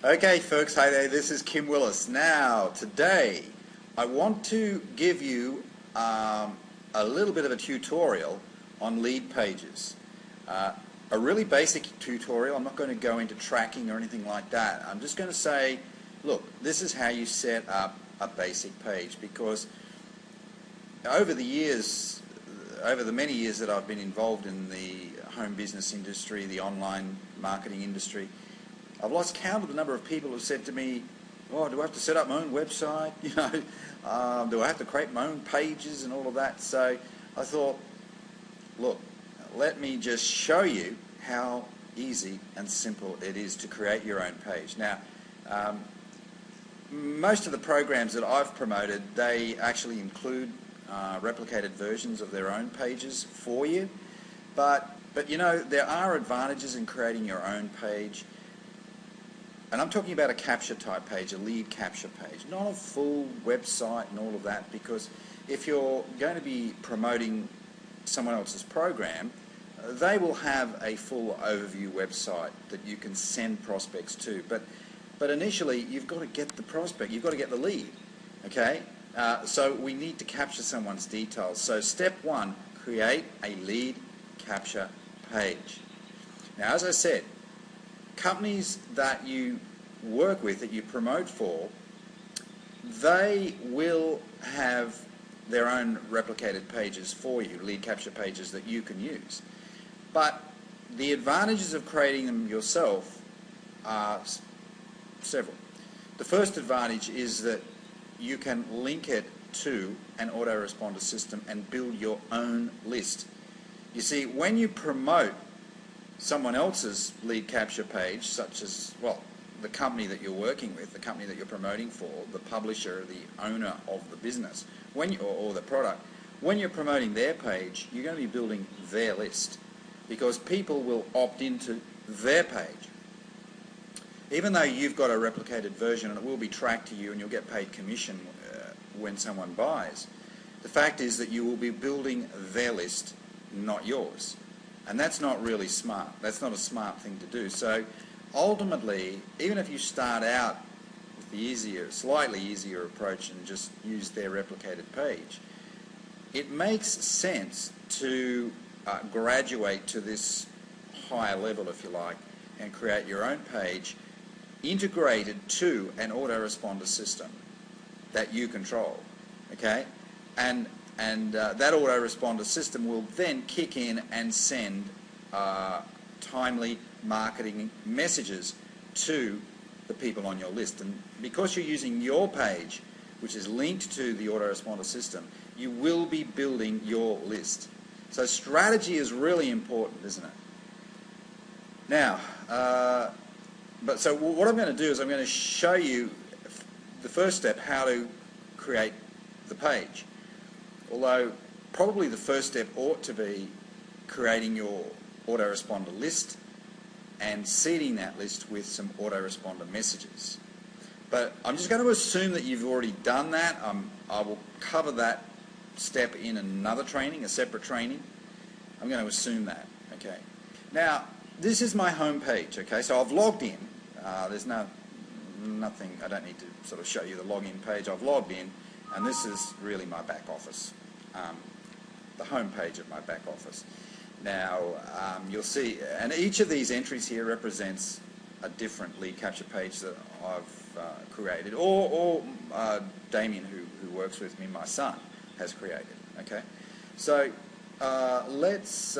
Okay folks, hi there, this is Kim Willis. Now, today I want to give you a little bit of a tutorial on lead pages. A really basic tutorial. I'm not going to go into tracking or anything like that. I'm just going to say, look, this is how you set up a basic page, because over the years, over the many years that I've been involved in the home business industry, the online marketing industry, I've lost count of the number of people who said to me, oh, do I have to set up my own website? Do I have to create my own pages and all of that? So I thought, look, let me just show you how easy and simple it is to create your own page. Now, most of the programs that I've promoted, they actually include replicated versions of their own pages for you. But you know, there are advantages in creating your own page. And I'm talking about a capture type page, a lead capture page, not a full website and all of that, because if you're going to be promoting someone else's program, they will have a full overview website that you can send prospects to. But initially, you've got to get the prospect, you've got to get the lead, okay? So we need to capture someone's details. So step one, create a lead capture page. Now, as I said, companies that you work with, that you promote for, they will have their own replicated pages for you, lead capture pages that you can use. But the advantages of creating them yourself are several. The first advantage is that you can link it to an autoresponder system and build your own list. You see, when you promote someone else's lead capture page, such as, well, the company that you're working with, the company that you're promoting for, the publisher, the owner of the business, or the product, when you're promoting their page, you're going to be building their list, because people will opt into their page. Even though you've got a replicated version and it will be tracked to you and you'll get paid commission when someone buys, the fact is that you will be building their list, not yours. And that's not really smart. That's not a smart thing to do. So ultimately, even if you start out with the slightly easier approach and just use their replicated page, it makes sense to graduate to this higher level, if you like, and create your own page integrated to an autoresponder system that you control, okay? And that autoresponder system will then kick in and send timely marketing messages to the people on your list. And because you're using your page, which is linked to the autoresponder system, you will be building your list. So strategy is really important, isn't it? Now, so what I'm going to do is I'm going to show you the first step, how to create the page. Although probably the first step ought to be creating your autoresponder list and seeding that list with some autoresponder messages. But I'm just going to assume that you've already done that. I will cover that step in another training, a separate training. I'm going to assume that, okay? Now, this is my home page, okay? So I've logged in. There's nothing, I don't need to sort of show you the login page. I've logged in, and this is really my back office, the home page of my back office. Now, you'll see, and each of these entries here represents a different lead capture page that I've created, or Damien, who works with me, my son, has created, okay? So let's,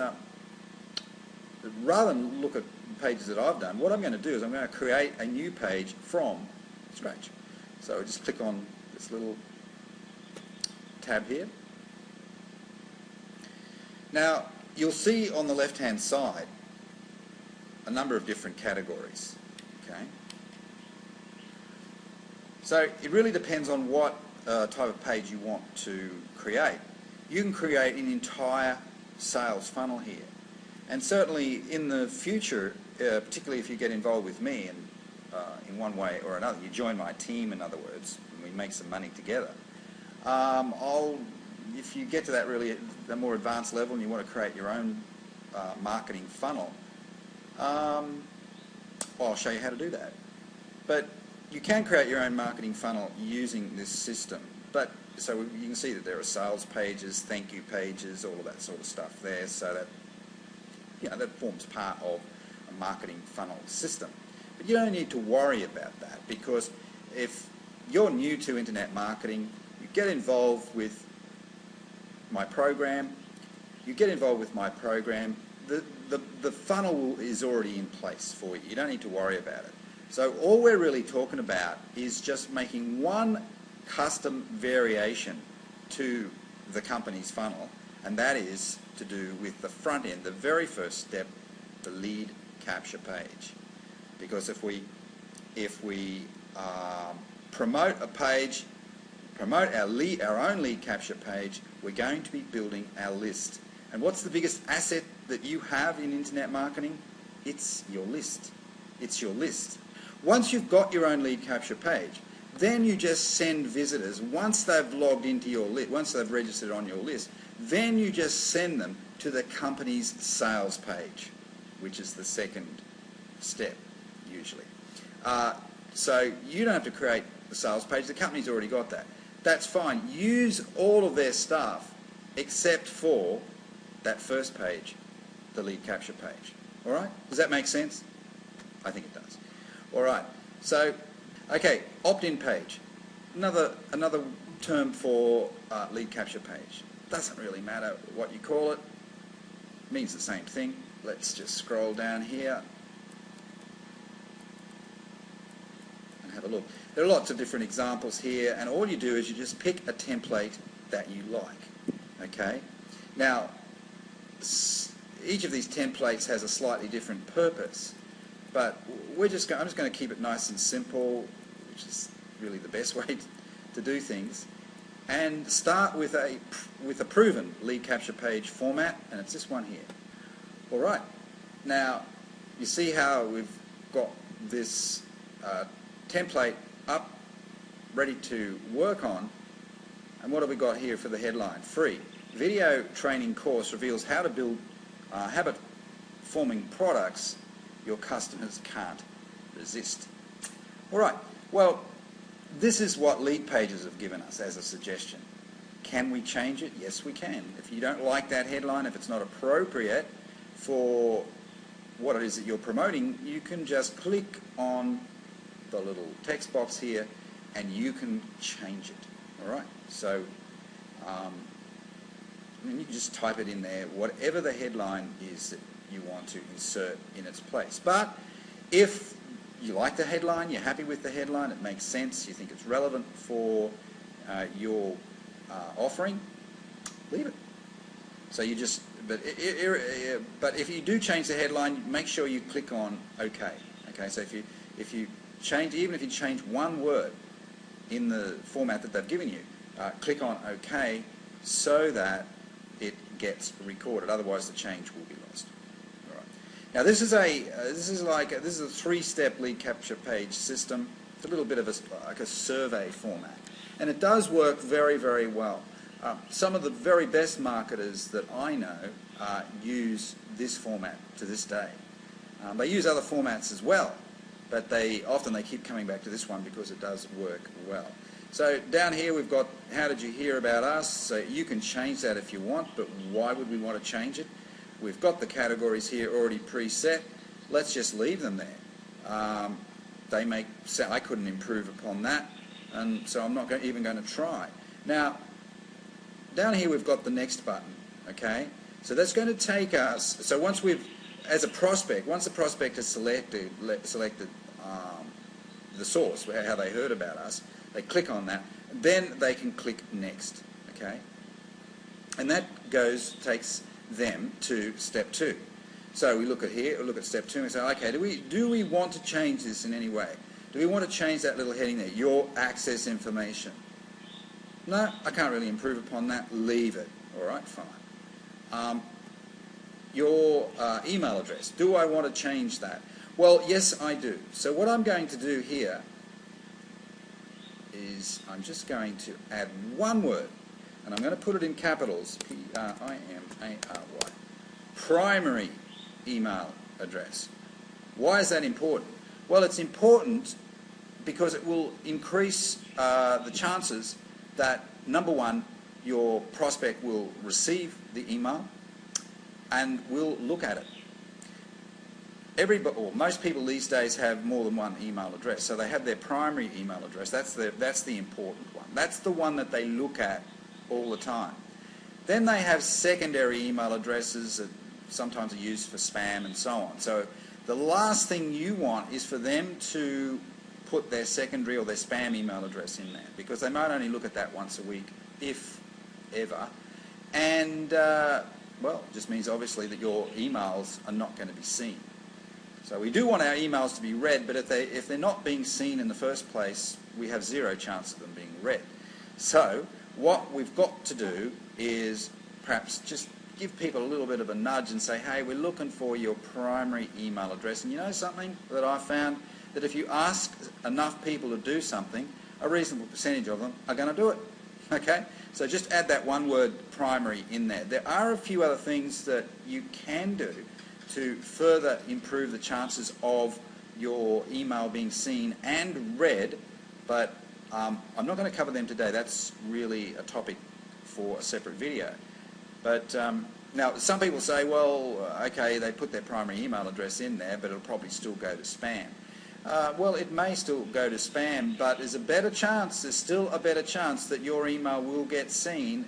rather than look at pages that I've done, what I'm going to do is I'm going to create a new page from scratch. So just click on this little tab here. Now, you'll see on the left-hand side a number of different categories, okay? So it really depends on what type of page you want to create. You can create an entire sales funnel here. And certainly in the future, particularly if you get involved with me and in one way or another, you join my team, in other words, and we make some money together, if you get to that really the more advanced level and you want to create your own marketing funnel, well, I'll show you how to do that. But you can create your own marketing funnel using this system. But so you can see that there are sales pages, thank you pages, all of that sort of stuff there. So that that forms part of a marketing funnel system. But you don't need to worry about that, because if you're new to internet marketing, you get involved with my program. The funnel is already in place for you. You don't need to worry about it. So all we're really talking about is just making one custom variation to the company's funnel, and that is to do with the front end, the very first step, the lead capture page. Because if we promote a page, promote our own lead capture page, we're going to be building our list. And what's the biggest asset that you have in internet marketing? It's your list. It's your list. Once you've got your own lead capture page, then you just send visitors, once they've logged into your list, once they've registered on your list, then you just send them to the company's sales page, which is the second step, usually. So you don't have to create the sales page. The company's already got that. That's fine. Use all of their stuff except for that first page, the lead capture page. All right? Does that make sense? I think it does. All right. So, okay, opt-in page. Another term for lead capture page. Doesn't really matter what you call it. It means the same thing. Let's just scroll down here and have a look. There are lots of different examples here, and all you do is you just pick a template that you like. Okay? Now, each of these templates has a slightly different purpose, but I'm just going to keep it nice and simple, which is really the best way to do things, and start with a proven lead capture page format, and it's this one here. All right. Now, you see how we've got this template up, ready to work on, and what have we got here for the headline? Free. Video training course reveals how to build habit-forming products your customers can't resist. All right. Well, this is what lead pages have given us as a suggestion. Can we change it? Yes, we can. If you don't like that headline, if it's not appropriate for what it is that you're promoting, you can just click on the little text box here and you can change it. All right. So you can just type it in there, whatever the headline is that you want to insert in its place. But if you like the headline, you're happy with the headline, it makes sense, you think it's relevant for your offering, leave it. So you just, but if you do change the headline, make sure you click on OK. Okay, so if you change, even if you change one word in the format that they've given you, click on OK so that it gets recorded. Otherwise, the change will be lost. All right. Now, this is a three-step lead capture page system. It's a little bit of like a survey format, and it does work very, very well. Some of the very best marketers that I know use this format to this day. They use other formats as well, but often they keep coming back to this one because it does work well. So down here we've got how did you hear about us? So you can change that if you want, but why would we want to change it? We've got the categories here already preset. Let's just leave them there. They make sense. I couldn't improve upon that, and so I'm not even going to try. Now, down here we've got the next button. Okay, so that's going to take us. So once as a prospect, once the prospect has selected the source, how they heard about us, they click on that, then they can click next. Okay, and that takes them to step 2. So we look at step 2 and say, okay, do we want to change this in any way? Do we want to change that little heading there, your access information? No, I can't really improve upon that. Leave it. All right, fine. Your email address. Do I want to change that? Well, yes, I do. So what I'm going to do here is I'm just going to add one word, and I'm going to put it in capitals, P-R-I-M-A-R-Y, primary email address. Why is that important? Well, it's important because it will increase the chances that, number one, your prospect will receive the email and will look at it. Most people these days have more than one email address, so they have their primary email address. That's the important one. That's the one that they look at all the time. Then they have secondary email addresses that sometimes are used for spam and so on. So the last thing you want is for them to put their secondary or their spam email address in there, because they might only look at that once a week, if ever. And, well, it just means obviously that your emails are not going to be seen. So we do want our emails to be read, but if they're not being seen in the first place, we have zero chance of them being read. So what we've got to do is perhaps just give people a little bit of a nudge and say, hey, we're looking for your primary email address. And you know something that I found? That if you ask enough people to do something, a reasonable percentage of them are going to do it. Okay? So just add that one word, primary, in there. There are a few other things that you can do to further improve the chances of your email being seen and read, but I'm not going to cover them today. That's really a topic for a separate video. But now, some people say, well, okay, they put their primary email address in there, but it'll probably still go to spam. Well, it may still go to spam, but there's still a better chance that your email will get seen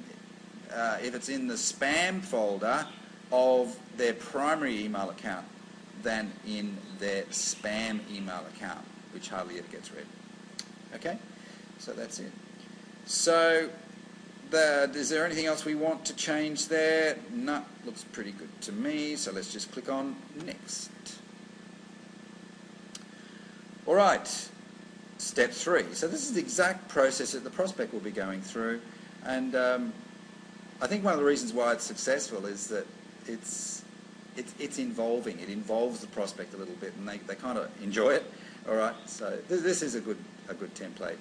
if it's in the spam folder of their primary email account than in their spam email account, which hardly ever gets read. Okay? So that's it. So, is there anything else we want to change there? No, looks pretty good to me, so let's just click on Next. All right, step 3. So this is the exact process that the prospect will be going through, and I think one of the reasons why it's successful is that it's involving. It involves the prospect a little bit, and they kind of enjoy it. All right, so this is a good template.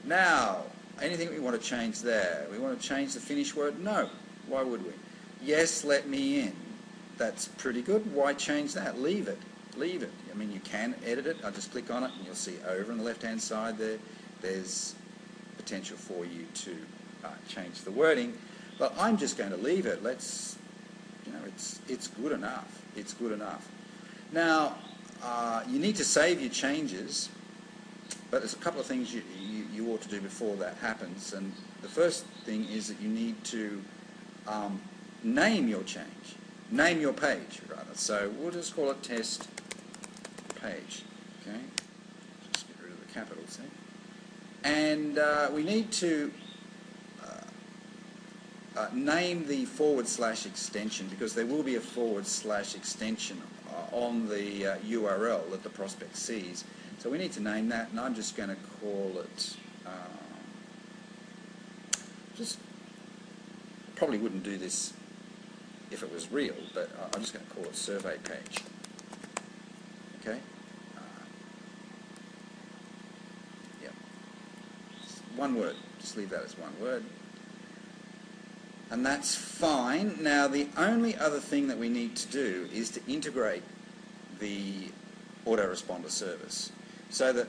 Now, anything we want to change there? We want to change the finish word? No. Why would we? Yes, let me in. That's pretty good. Why change that? Leave it. Leave it. I mean, you can edit it. I'll just click on it, and you'll see over on the left-hand side there's potential for you to change the wording. But I'm just going to leave it. It's good enough. It's good enough. Now, you need to save your changes, but there's a couple of things you ought to do before that happens. And the first thing is that you need to name your change. Name your page, rather. So we'll just call it test page. Okay? Just get rid of the capitals there. And we need to name the / extension, because there will be a / extension on the URL that the prospect sees. So we need to name that, and I'm just going to call it, probably wouldn't do this if it was real, but I'm just going to call it survey page. Okay? Yeah. One word. Just leave that as one word. And that's fine. Now, the only other thing that we need to do is to integrate the autoresponder service, so that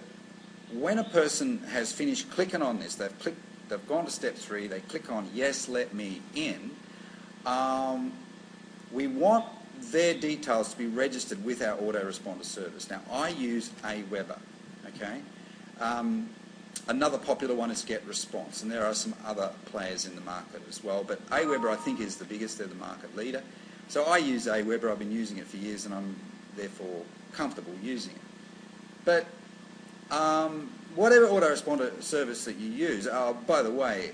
when a person has finished clicking on this, they've gone to step 3, they click on yes, let me in, we want their details to be registered with our autoresponder service. Now, I use Aweber, okay? Another popular one is GetResponse, and there are some other players in the market as well, but Aweber I think is the biggest. They're the market leader. So I use Aweber. I've been using it for years, and I'm therefore comfortable using it. But whatever autoresponder service that you use, by the way,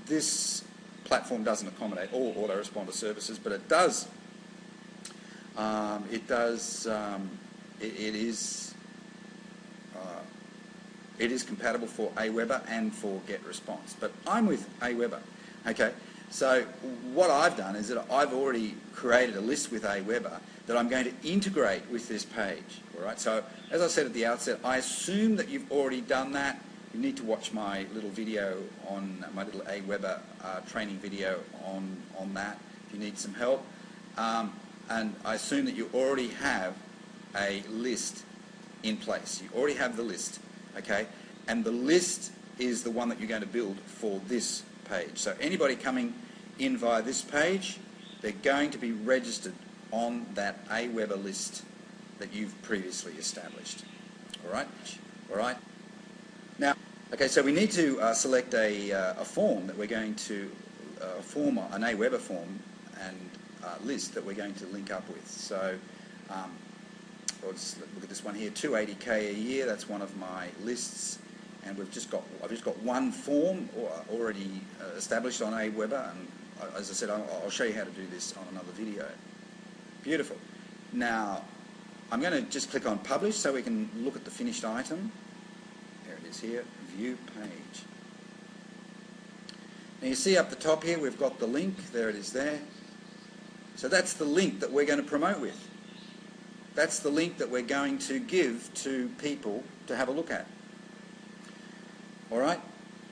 this platform doesn't accommodate all autoresponder services, but it does. It is compatible for Aweber and for GetResponse, but I'm with Aweber. Okay, so what I've done is that I've already created a list with Aweber that I'm going to integrate with this page. All right. So as I said at the outset, I assume that you've already done that. You need to watch my little video on my little Aweber training video on that if you need some help. And I assume that you already have a list in place. You already have the list, okay? And the list is the one that you're going to build for this page. So anybody coming in via this page, they're going to be registered on that Aweber list that you've previously established. All right? All right? Now, okay, so we need to select a form that we're going to form, an Aweber form and list that we're going to link up with. So let's look at this one here, 280k a year. That's one of my lists, and I've just got one form already established on Aweber, and as I said, I'll show you how to do this on another video. Beautiful. Now, I'm going to just click on Publish so we can look at the finished item. There it is here, View Page. Now you see up the top here we've got the link, there it is there. So that's the link that we're going to promote with. That's the link that we're going to give to people to have a look at. Alright,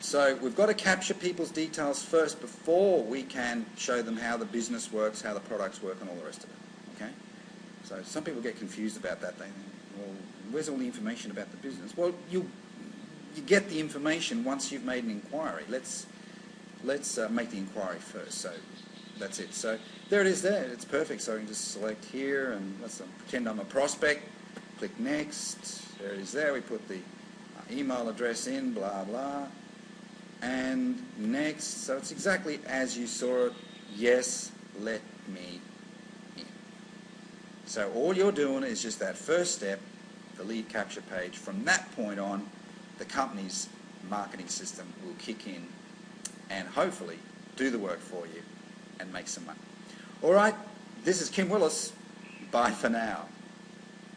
so we've got to capture people's details first before we can show them how the business works, how the products work and all the rest of it. Okay? So some people get confused about that. They think, well, where's all the information about the business? Well, you get the information once you've made an inquiry. Let's make the inquiry first. So that's it. So there it is there. It's perfect. So I can just select here and let's pretend I'm a prospect. Click Next. There it is there. We put the email address in, blah, blah. And next. So it's exactly as you saw it. Yes, let me in. So all you're doing is just that first step, the lead capture page. From that point on, the company's marketing system will kick in and hopefully do the work for you and make some money. All right, this is Kim Willis. Bye for now.